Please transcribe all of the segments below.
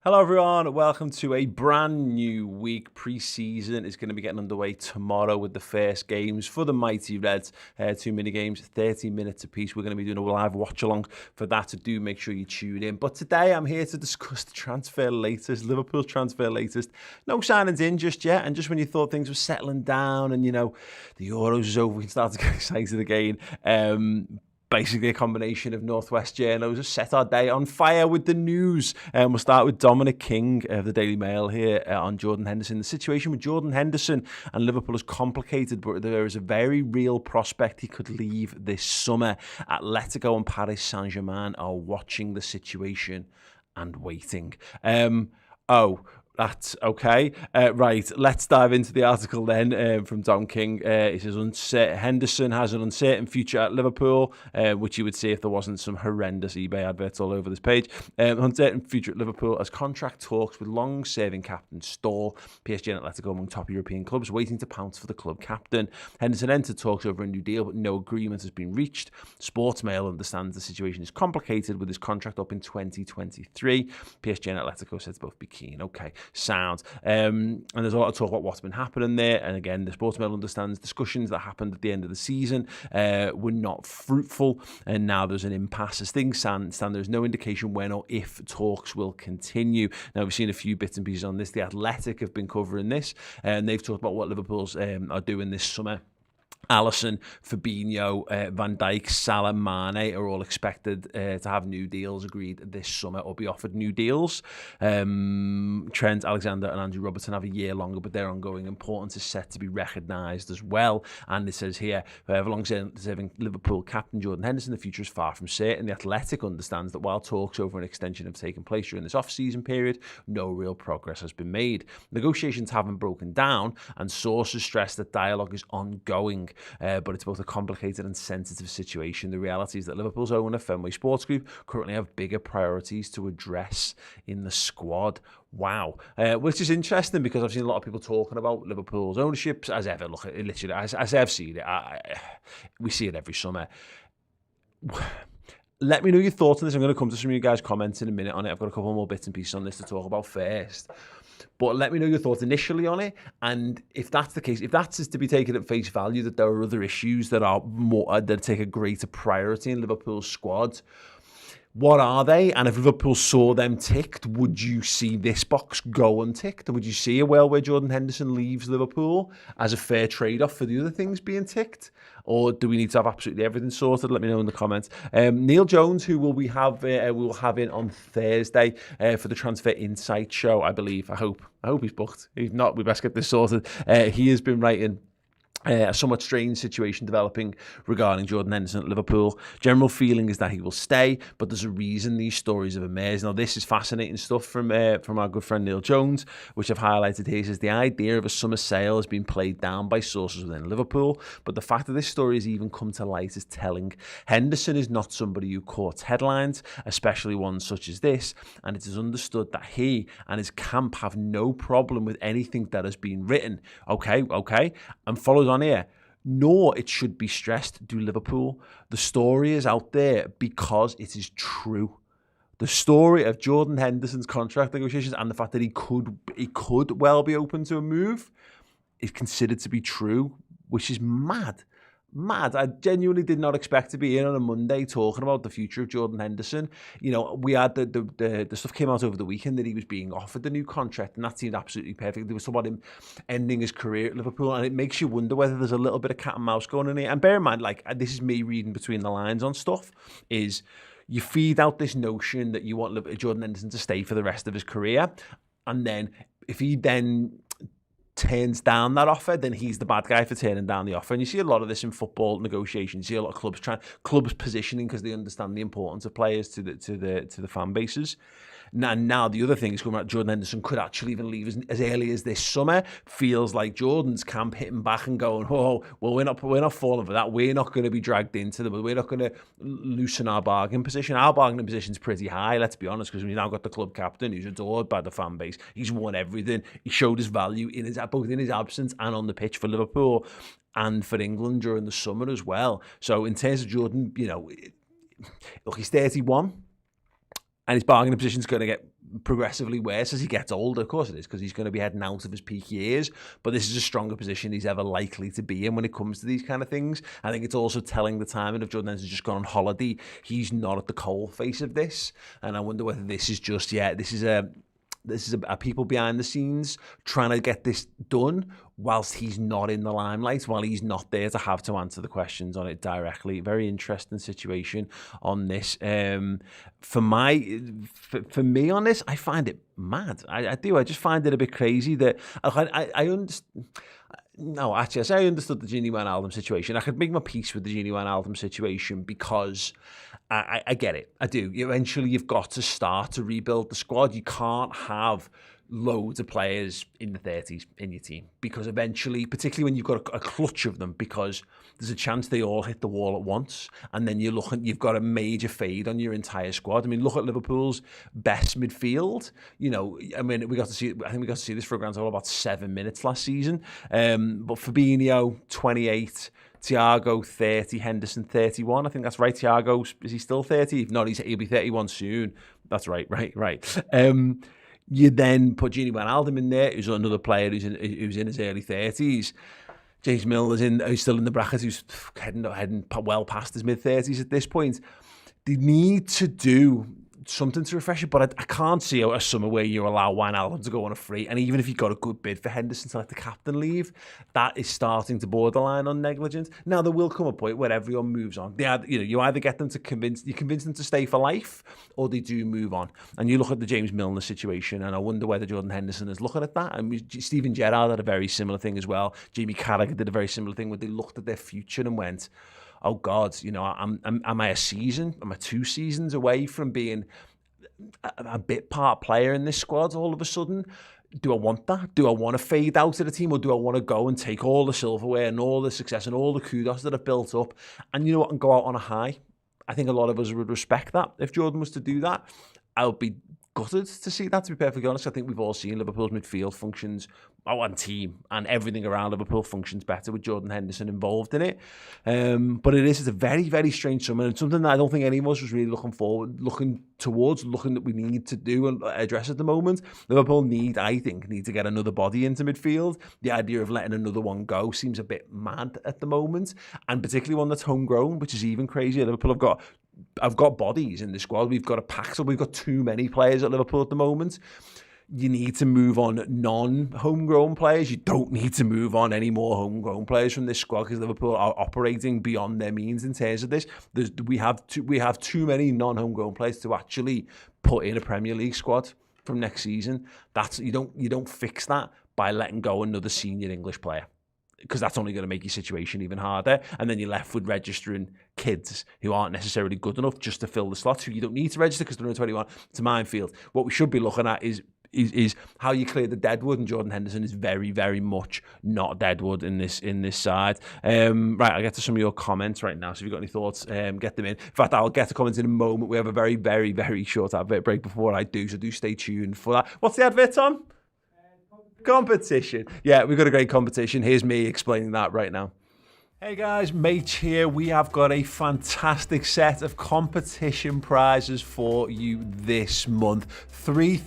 Hello everyone, welcome to a brand new week. Pre-season is going to be getting underway tomorrow with the first games for the Mighty Reds. 2 mini games, 30 minutes apiece. We're going to be doing a live watch along for that, so do make sure you tune in. But today I'm here to discuss the transfer latest, Liverpool's transfer latest. No signings in just yet, and just when you thought things were settling down and, the Euros is over, we can start to get excited again. Basically a combination of Northwest journos has set our day on fire with the news. We'll start with Dominic King of the Daily Mail here on Jordan Henderson. The situation with Jordan Henderson and Liverpool is complicated, but there is a very real prospect he could leave this summer. Atletico and Paris Saint-Germain are watching the situation and waiting. That's okay. Right, let's dive into the article then from Dom King. He says, Henderson has an uncertain future at Liverpool, which you would see if there wasn't some horrendous eBay adverts all over this page. Uncertain future at Liverpool as contract talks with long-serving captain stall. PSG and Atletico among top European clubs waiting to pounce for the club captain. Henderson entered talks over a new deal, but no agreement has been reached. Sportsmail understands the situation is complicated with his contract up in 2023. PSG and Atletico said to both be keen. Okay. Sound. And there's a lot of talk about what's been happening there. And again, the Sportsmail understands discussions that happened at the end of the season were not fruitful. And now there's an impasse. As things stand, there's no indication when or if talks will continue. Now, we've seen a few bits and pieces on this. The Athletic have been covering this, and they've talked about what Liverpool's are doing this summer. Alisson, Fabinho, Van Dijk, Salah, Mane are all expected to have new deals agreed this summer or be offered new deals. Trent, Alexander and Andrew Robertson have a year longer, but their ongoing importance is set to be recognised as well. And it says here, alongside Liverpool captain Jordan Henderson, the future is far from certain. The Athletic understands that while talks over an extension have taken place during this off-season period, no real progress has been made. Negotiations haven't broken down, and sources stress that dialogue is ongoing. But it's both a complicated and sensitive situation. The reality is that Liverpool's owner, Fenway Sports Group, currently have bigger priorities to address in the squad. Wow. Which is interesting because I've seen a lot of people talking about Liverpool's ownership as ever. Look, literally, as I've seen it, we see it every summer. Let me know your thoughts on this. I'm going to come to some of you guys' comments in a minute on it. I've got a couple more bits and pieces on this to talk about first. But let me know your thoughts initially on it. And if that's the case, if that's to be taken at face value, that there are other issues that are more that take a greater priority in Liverpool's squad, what are they? And if Liverpool saw them ticked, would you see this box go unticked? And would you see a world where Jordan Henderson leaves Liverpool as a fair trade-off for the other things being ticked? Or do we need to have absolutely everything sorted? Let me know in the comments. Neil Jones, who we'll have in on Thursday for the Transfer Insight show, I believe. I hope he's booked. If not, we best get this sorted. He has been writing a somewhat strange situation developing regarding Jordan Henderson at Liverpool. General feeling is that he will stay, but there's a reason these stories have emerged. Now, this is fascinating stuff from our good friend Neil Jones, which I've highlighted here. He says the idea of a summer sale has been played down by sources within Liverpool, but the fact that this story has even come to light is telling. Henderson is not somebody who courts headlines, especially ones such as this, and it is understood that he and his camp have no problem with anything that has been written. Okay, and follows on here. Nor, it should be stressed, do Liverpool. The story is out there because it is true. The story of Jordan Henderson's contract negotiations and the fact that he could well be open to a move is considered to be true, which is mad. I genuinely did not expect to be in on a Monday talking about the future of Jordan Henderson. We had the stuff came out over the weekend that he was being offered the new contract, and that seemed absolutely perfect. There was something about him ending his career at Liverpool, and it makes you wonder whether there's a little bit of cat and mouse going on here. And bear in mind, this is me reading between the lines on stuff, is you feed out this notion that you want Jordan Henderson to stay for the rest of his career, and then if he then turns down that offer, then he's the bad guy for turning down the offer. And you see a lot of this in football negotiations. You see a lot of clubs positioning because they understand the importance of players to the fan bases. Now the other thing is coming out, Jordan Henderson could actually even leave as early as this summer. Feels like Jordan's camp hitting back and going, oh, well, we're not falling for that. We're not going to be dragged into them. We're not going to loosen our bargaining position. Our bargaining position is pretty high, let's be honest, because we've now got the club captain who's adored by the fan base. He's won everything. He showed his value both in his absence and on the pitch for Liverpool and for England during the summer as well. So in terms of Jordan, look, he's 31. And his bargaining position is going to get progressively worse as he gets older. Of course it is, because he's going to be heading out of his peak years, but this is a stronger position he's ever likely to be in when it comes to these kind of things. I think it's also telling the timing of Jordan Henderson's just gone on holiday. He's not at the coal face of this, and I wonder whether this is just, this is a people behind the scenes trying to get this done whilst he's not in the limelight, while he's not there to have to answer the questions on it directly. Very interesting situation on this. For me on this, I find it mad. I do. I just find it a bit crazy that I understand. No, actually, I say I understood the Gini Wijnaldum situation. I could make my peace with the Gini Wijnaldum situation because I get it. I do. Eventually, you've got to start to rebuild the squad. You can't have loads of players in the 30s in your team, because eventually, particularly when you've got a clutch of them, because there's a chance they all hit the wall at once, and then you've got a major fade on your entire squad. I mean, look at Liverpool's best midfield. I mean, we got to see this for a grand total about 7 minutes last season. But Fabinho 28. Thiago 30, Henderson 31. I think that's right. Thiago, is he still 30? No, he'll be 31 soon. That's right. You then put Gini Wijnaldum in there, who's another player who's in his early 30s. James Milner's who's still in the bracket, who's heading well past his mid-30s at this point. They need to do something to refresh it, but I can't see a summer where you allow Wijnaldum to go on a free, and even if you got a good bid for Henderson to let the captain leave, that is starting to borderline on negligence. Now, there will come a point where everyone moves on. You either get them to convince them to stay for life, or they do move on. And you look at the James Milner situation, and I wonder whether Jordan Henderson is looking at that. And Steven Gerrard had a very similar thing as well. Jamie Carragher did a very similar thing where they looked at their future and went, oh God, am I a season? Am I 2 seasons away from being a bit part player in this squad all of a sudden? Do I want that? Do I want to fade out of the team, or do I want to go and take all the silverware and all the success and all the kudos that I've built up and and go out on a high? I think a lot of us would respect that. If Jordan was to do that, I would be gutted to see that, to be perfectly honest. I think we've all seen Liverpool's midfield functions, and team, and everything around Liverpool functions better with Jordan Henderson involved in it. But it's a very, very strange summer, and something that I don't think any of us was really looking that we need to do and address at the moment. Liverpool need to get another body into midfield. The idea of letting another one go seems a bit mad at the moment, and particularly one that's homegrown, which is even crazier. Liverpool I've got bodies in the squad. We've got a pack, so we've got too many players at Liverpool at the moment. You need to move on non-homegrown players. You don't need to move on any more homegrown players from this squad, because Liverpool are operating beyond their means in terms of this. We have too many non-homegrown players to actually put in a Premier League squad from next season. You don't fix that by letting go another senior English player, because that's only going to make your situation even harder. And then you're left with registering kids who aren't necessarily good enough just to fill the slots, who you don't need to register because they're under 21. It's a minefield. What we should be looking at is how you clear the deadwood, and Jordan Henderson is very, very much not deadwood in this side. Right, I'll get to some of your comments right now, so if you've got any thoughts, get them in. In fact, I'll get to comments in a moment. We have a very, very, very short advert break before I do, so do stay tuned for that. What's the advert, Tom? Competition. Yeah, we've got a great competition. Here's me explaining that right now. Hey guys, Mate here. We have got a fantastic set of competition prizes for you this month. 3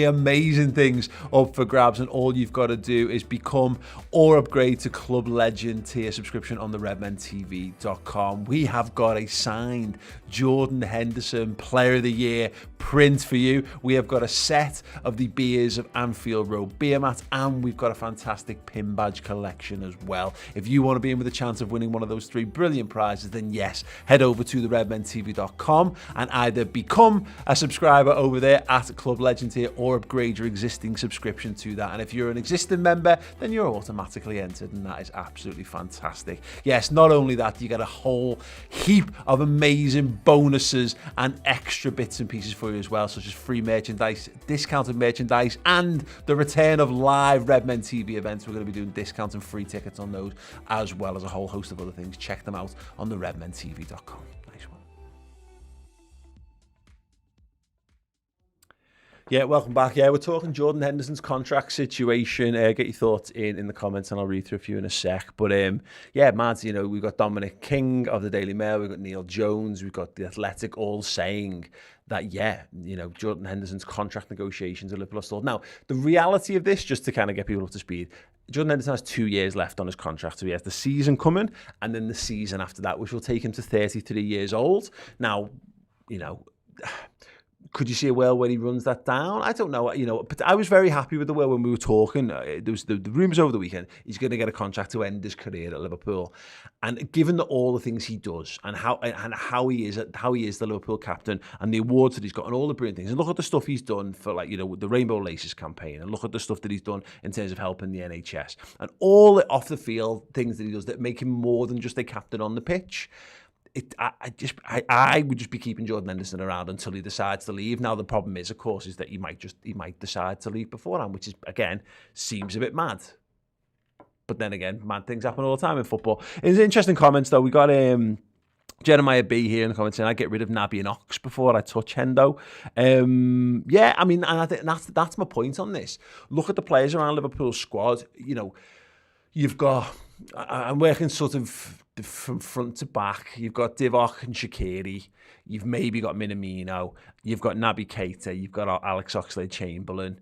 amazing things up for grabs, and all you've got to do is become or upgrade to Club Legend tier subscription on the redmentv.com. We have got a signed Jordan Henderson Player of the Year print for you. We have got a set of the Beers of Anfield Road beer mats, and we've got a fantastic pin badge collection as well. If you want to be in with a chance of winning one of those 3 brilliant prizes, then yes, head over to the redmentv.com and either become a subscriber over there at Club Legend tier, or upgrade your existing subscription to that. And if you're an existing member, then you're automatically entered, and that is absolutely fantastic. Yes, not only that, you get a whole heap of amazing bonuses and extra bits and pieces for you as well, such as free merchandise, discounted merchandise, and the return of live Redmen TV events. We're going to be doing discounts and free tickets on those, as well as a whole host of other things. Check them out on the redmentv.com. Nice one. Yeah, welcome back. Yeah, we're talking Jordan Henderson's contract situation. Get your thoughts in the comments and I'll read through a few in a sec. But yeah, Mads, you know, we've got Dominic King of the Daily Mail, we've got Neil Jones, we've got the Athletic all saying that, yeah, you know, Jordan Henderson's contract negotiations are Liverpool are stalled. Now, the reality of this, just to kind of get people up to speed, Jordan Henderson has 2 years left on his contract. So he has the season coming and then the season after that, which will take him to 33 years old. Now, you know, could you see a world where he runs that down? I don't know, you know, but I was very happy with the way when we were talking. There was the rumours over the weekend, he's going to get a contract to end his career at Liverpool. And given that all the things he does and how he is the Liverpool captain and the awards that he's got and all the brilliant things, and look at the stuff he's done for, like, you know, the Rainbow Laces campaign, and look at the stuff that he's done in terms of helping the NHS and all the off the field things that he does that make him more than just a captain on the pitch. I would just be keeping Jordan Henderson around until he decides to leave. Now the problem is, of course, is that he might decide to leave beforehand, which is, again, seems a bit mad. But then again, mad things happen all the time in football. It's interesting comments though. We got Jeremiah B here in the comments saying, "I get rid of Naby and Ox before I touch Hendo." Yeah, I mean, and I think that's my point on this. Look at the players around Liverpool's squad. You know, you've got. I'm working sort of from front to back. You've got Divock and Shaqiri. You've maybe got Minamino. You've got Naby Keita. You've got Alex Oxlade-Chamberlain.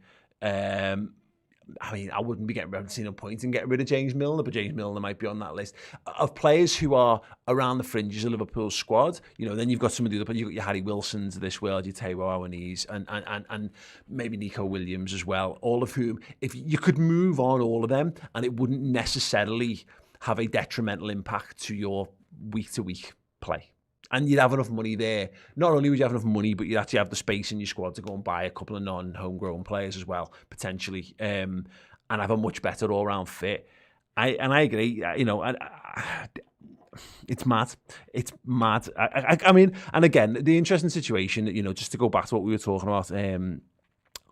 I mean, I wouldn't be seeing a point in getting rid of James Milner, but James Milner might be on that list of players who are around the fringes of Liverpool's squad. You know, then you've got some of the other, but you've got your Harry Wilsons of this world, your Taiwo Awoni's, and maybe Nico Williams as well. All of whom, if you could move on all of them, and it wouldn't necessarily have a detrimental impact to your week-to-week play. And you'd have enough money there. Not only would you have enough money, but you'd actually have the space in your squad to go and buy a couple of non-homegrown players as well, potentially, and have a much better all-round fit. I agree. You know, it's mad. It's mad. I mean, and again, the interesting situation, you know, just to go back to what we were talking about,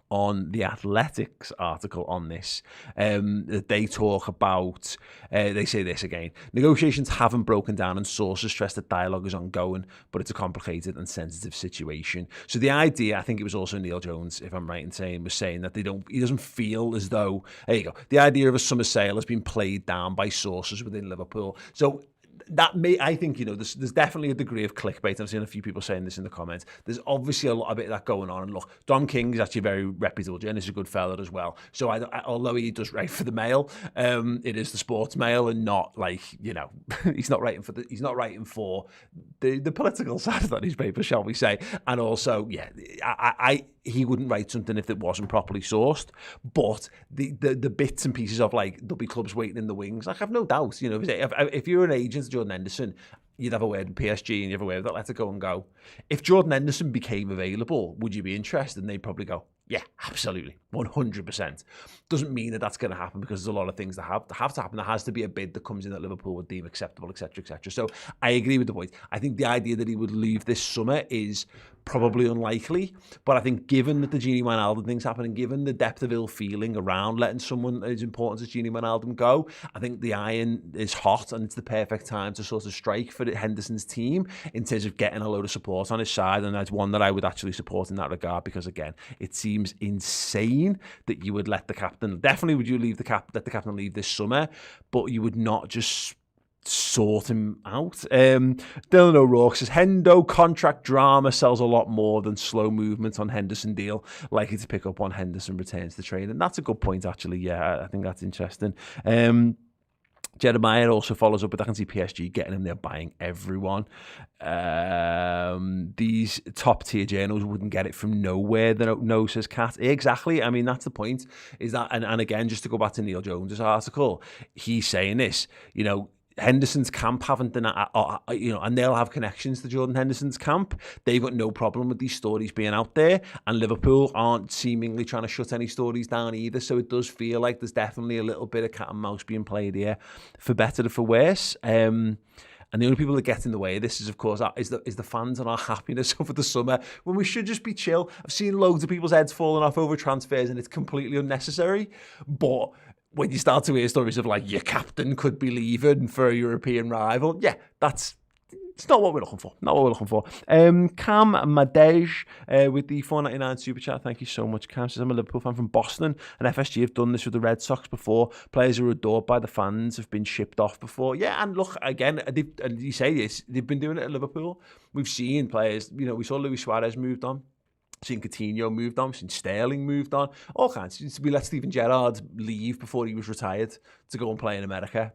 on the Athletics article on this, they talk about, they say this again, negotiations haven't broken down and sources stress that dialogue is ongoing, but it's a complicated and sensitive situation. So the idea, I think it was also Neil Jones, if I'm right in saying, was saying that he doesn't feel as though, there you go, the idea of a summer sale has been played down by sources within Liverpool. So that may, I think, you know, there's definitely a degree of clickbait. I've seen a few people saying this in the comments. There's obviously a lot of bit of that going on. And look, Dom King is actually very reputable. Jen is a good fella as well. So although he does write for the Mail, it is the Sports Mail and not, like, you know, he's not writing for the political side of that newspaper, shall we say. And also, yeah, he wouldn't write something if it wasn't properly sourced. But the bits and pieces of, like, there'll be clubs waiting in the wings, like, I've no doubt, you know, if you're an agent, Jordan Henderson, you'd have a word with PSG and you have a word with Atletico and go. If Jordan Henderson became available, would you be interested? And they'd probably go, yeah, absolutely, 100%. Doesn't mean that that's going to happen, because there's a lot of things that have to happen. There has to be a bid that comes in that Liverpool would deem acceptable, etc., etc. So I agree with the point. I think the idea that he would leave this summer is probably unlikely, but I think given that the Gini Wijnaldum thing's happening, given the depth of ill feeling around letting someone as important as Gini Wijnaldum go, I think the iron is hot and it's the perfect time to sort of strike for Henderson's team in terms of getting a load of support on his side, and that's one that I would actually support in that regard, because again, it seems insane that you would let the captain, definitely would you let the captain leave this summer, but you would not just sort him out. Dylan O'Rourke says, Hendo contract drama sells a lot more than slow movement on Henderson deal, likely to pick up on Henderson returns to training. And that's a good point, actually. Yeah, I think that's interesting. Jeremiah also follows up with, I can see PSG getting him there, buying everyone. These top tier journals wouldn't get it from nowhere. No, says Kat. Exactly. I mean, that's the point. Is that, and again, just to go back to Neil Jones's article, he's saying this, you know, Henderson's camp haven't done, you know, and they'll have connections to Jordan Henderson's camp. They've got no problem with these stories being out there, and Liverpool aren't seemingly trying to shut any stories down either. So it does feel like there's definitely a little bit of cat and mouse being played here, for better or for worse. And the only people that get in the way of this is, of course, is the fans and our happiness over the summer, when we should just be chill. I've seen loads of people's heads falling off over transfers, and it's completely unnecessary. But when you start to hear stories of, like, your captain could be leaving for a European rival, yeah, that's It's not what we're looking for. Not what we're looking for. Cam Madej with the $4.99 super chat. Thank you so much, Cam. Says, I'm a Liverpool fan from Boston, and FSG have done this with the Red Sox before. Players who are adored by the fans have been shipped off before. Yeah, and look, again, and you say this, they've been doing it at Liverpool. We've seen players, we saw Luis Suarez moved on. Seen Coutinho moved on, seen Sterling moved on, all kinds. We let Steven Gerrard leave before he was retired to go and play in America.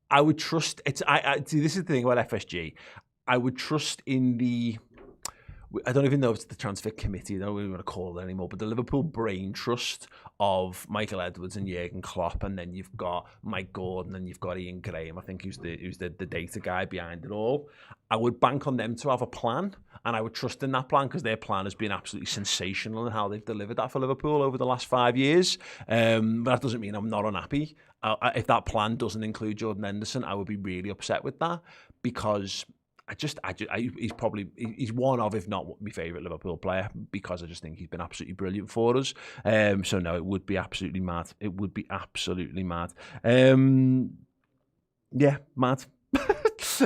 I would trust. See, this is the thing about FSG. I would trust in the. I don't even know if it's the transfer committee. I don't really want to call it anymore. But the Liverpool brain trust of Michael Edwards and Jurgen Klopp, and then you've got Mike Gordon and you've got Ian Graham. I think who's the data guy behind it all. I would bank on them to have a plan, and I would trust in that plan because their plan has been absolutely sensational in how they've delivered that for Liverpool over the last 5 years. But that doesn't mean I'm not unhappy. If that plan doesn't include Jordan Henderson, I would be really upset with that because he's one of, if not my favourite Liverpool player, because I just think he's been absolutely brilliant for us. So no, it would be absolutely mad. It would be absolutely mad. Yeah, mad.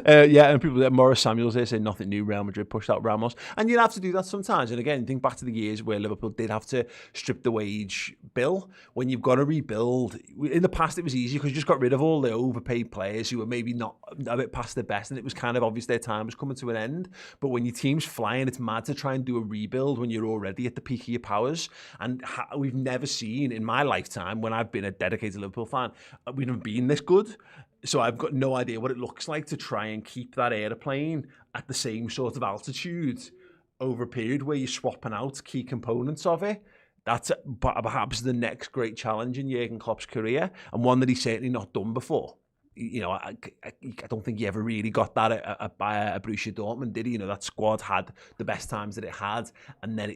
And people like Morris Samuels here say nothing new. Real Madrid pushed out Ramos, and you'd have to do that sometimes. And again, think back to the years where Liverpool did have to strip the wage bill. When you've got to rebuild, in the past it was easy because you just got rid of all the overpaid players who were maybe not a bit past their best, and it was kind of obvious their time was coming to an end. But when your team's flying, it's mad to try and do a rebuild when you're already at the peak of your powers. And we've never seen in my lifetime, when I've been a dedicated Liverpool fan, we've never been this good. So I've got no idea what it looks like to try and keep that airplane at the same sort of altitude over a period where you're swapping out key components of it. That's perhaps the next great challenge in Jurgen Klopp's career, and one that he's certainly not done before. I don't think he ever really got that at Borussia Dortmund, did he? That squad had the best times that it had, and then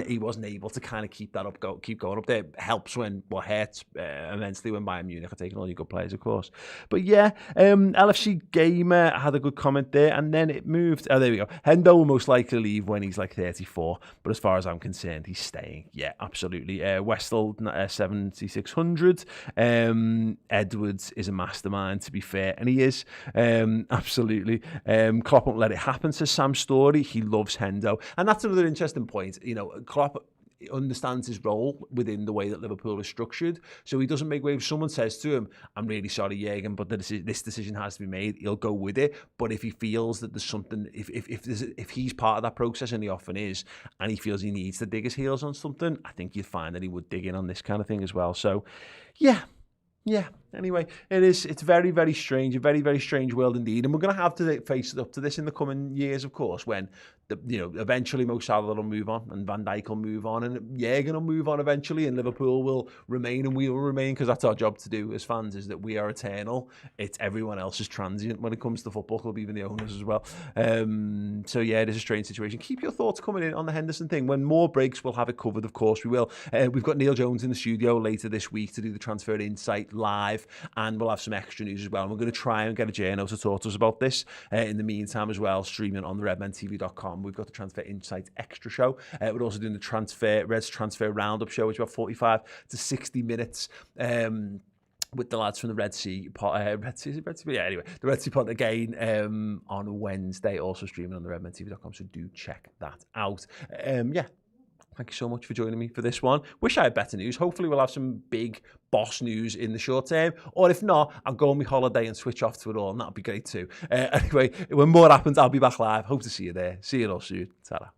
he wasn't able to kind of keep that up, keep going up there. It helps hurts immensely when Bayern Munich are taking all your good players, of course. But yeah, LFC Gamer had a good comment there, and then it moved. Oh, there we go. Hendo will most likely leave when he's like 34, but as far as I'm concerned, he's staying. Yeah, absolutely. Westall 7600. Edwards is a mastermind, to be fair, and he is, absolutely. Klopp won't let it happen, says Sam Story. He loves Hendo, and that's another interesting point. Klopp understands his role within the way that Liverpool is structured, so he doesn't make waves. If someone says to him, I'm really sorry, Jurgen, but this decision has to be made, he'll go with it. But if he feels that there's something, if he's part of that process, and he often is, and he feels he needs to dig his heels on something, I think you'd find that he would dig in on this kind of thing as well. So yeah, anyway, it's very, very strange, a very, very strange world indeed. And we're going to have to face up to this in the coming years, of course, when eventually Mo Salah will move on and Van Dijk will move on and Jurgen will move on eventually, and Liverpool will remain and we will remain, because that's our job to do as fans, is that we are eternal. It's everyone else is transient when it comes to football club, even the owners as well. So yeah, it is a strange situation. Keep your thoughts coming in on the Henderson thing. When more breaks, we'll have it covered, of course we will. We've got Neil Jones in the studio later this week to do the Transfer Insight live, and we'll have some extra news as well. And we're going to try and get a journo to talk to us about this in the meantime as well, streaming on the redmentv.com. We've got the Transfer Insight extra show. We're also doing the Reds Transfer Roundup show, which is about 45 to 60 minutes. With the lads from the Red Sea pod, yeah, anyway, the Red Sea pod again on Wednesday, also streaming on the redmentv.com, so do check that out. Thank you so much for joining me for this one. Wish I had better news. Hopefully we'll have some big boss news in the short term, or if not, I'll go on my holiday and switch off to it all, and that'll be great too. Anyway, when more happens, I'll be back live. Hope to see you there. See you all soon. Ta-ra.